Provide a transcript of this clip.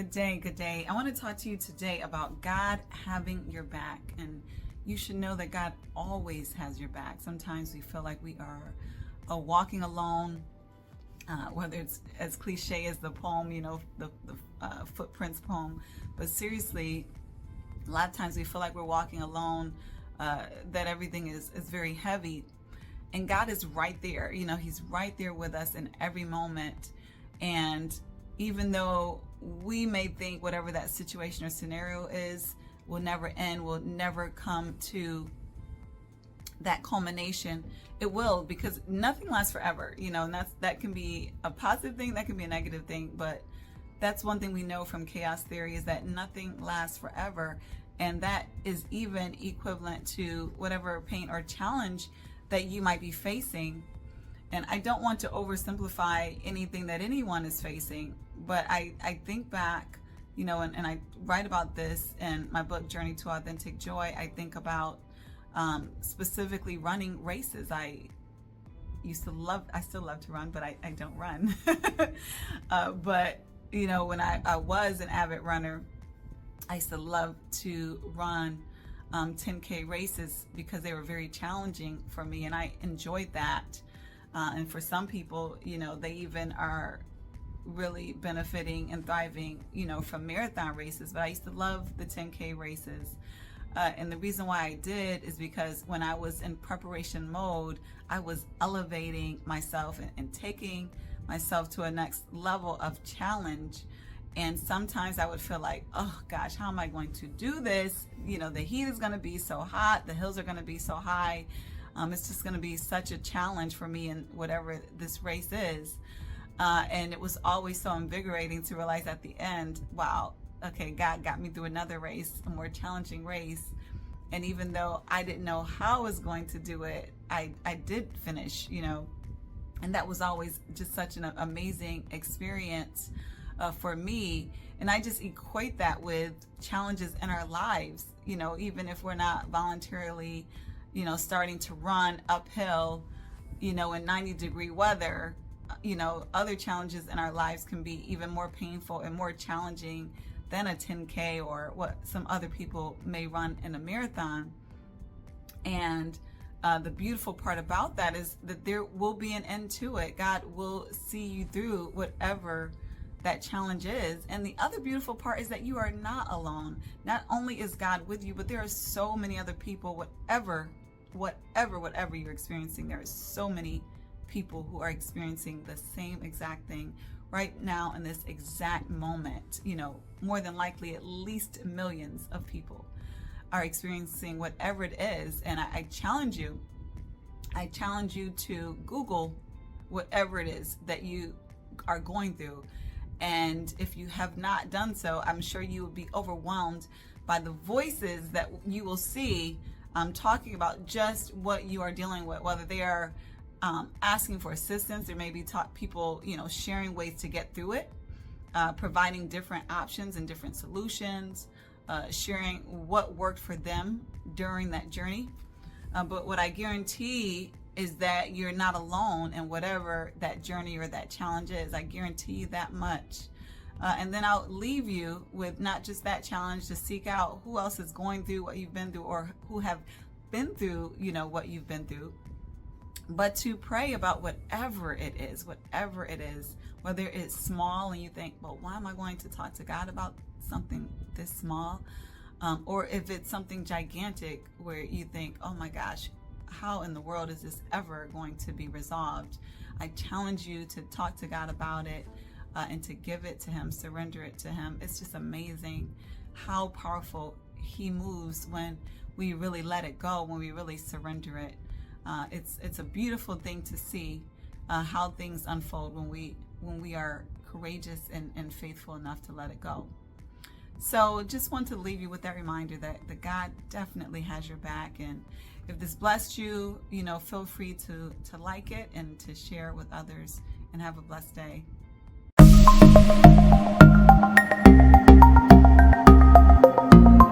Good day, good day. I want to talk to you today about God having your back. And you should know that God always has your back. Sometimes we feel like we are walking alone, whether it's as cliche as the poem, the Footprints poem. But seriously, a lot of times we feel like we're walking alone, that everything is very heavy. And God is right there. He's right there with us in every moment. And even though we may think whatever that situation or scenario is will never end, will never come to that culmination, it will, because nothing lasts forever, and that can be a positive thing, that can be a negative thing, but that's one thing we know from chaos theory, is that nothing lasts forever. And that is even equivalent to whatever pain or challenge that you might be facing. And I don't want to oversimplify anything that anyone is facing, but I think back, and I write about this in my book, Journey to Authentic Joy. I think about specifically running races. I still love to run, but I don't run. But, when I was an avid runner, I used to love to run 10K races because they were very challenging for me, and I enjoyed that. And for some people, they even are really benefiting and thriving, from marathon races. But I used to love the 10K races. And the reason why I did is because when I was in preparation mode, I was elevating myself and taking myself to a next level of challenge. And sometimes I would feel like, oh gosh, how am I going to do this? The heat is going to be so hot. The hills are going to be so high. It's just going to be such a challenge for me in whatever this race is. And it was always so invigorating to realize at the end, wow, okay, God got me through another race, a more challenging race. And even though I didn't know how I was going to do it, I did finish, and that was always just such an amazing experience for me. And I just equate that with challenges in our lives, even if we're not voluntarily starting to run uphill, in 90-degree weather, other challenges in our lives can be even more painful and more challenging than a 10K or what some other people may run in a marathon. And the beautiful part about that is that there will be an end to it. God will see you through whatever that challenge is. And the other beautiful part is that you are not alone. Not only is God with you, but there are so many other people, whatever you're experiencing, there are so many people who are experiencing the same exact thing right now in this exact moment. More than likely at least millions of people are experiencing whatever it is. And I challenge you to Google whatever it is that you are going through. And if you have not done so, I'm sure you will be overwhelmed by the voices that you will see talking about just what you are dealing with, whether they are asking for assistance. There may be people, sharing ways to get through it, providing different options and different solutions, sharing what worked for them during that journey. But what I guarantee is that you're not alone in whatever that journey or that challenge is. I guarantee you that much. And then I'll leave you with not just that challenge, to seek out who else is going through what you've been through, or who have been through, what you've been through, but to pray about whatever it is, whether it's small and you think, well, why am I going to talk to God about something this small? Or if it's something gigantic where you think, oh my gosh, how in the world is this ever going to be resolved? I challenge you to talk to God about it and to give it to Him, surrender it to Him. It's just amazing how powerful He moves when we really let it go, when we really surrender it. It's a beautiful thing to see how things unfold when we are courageous and faithful enough to let it go. So just want to leave you with that reminder that God definitely has your back. And if this blessed you, feel free to like it and to share with others, and have a blessed day.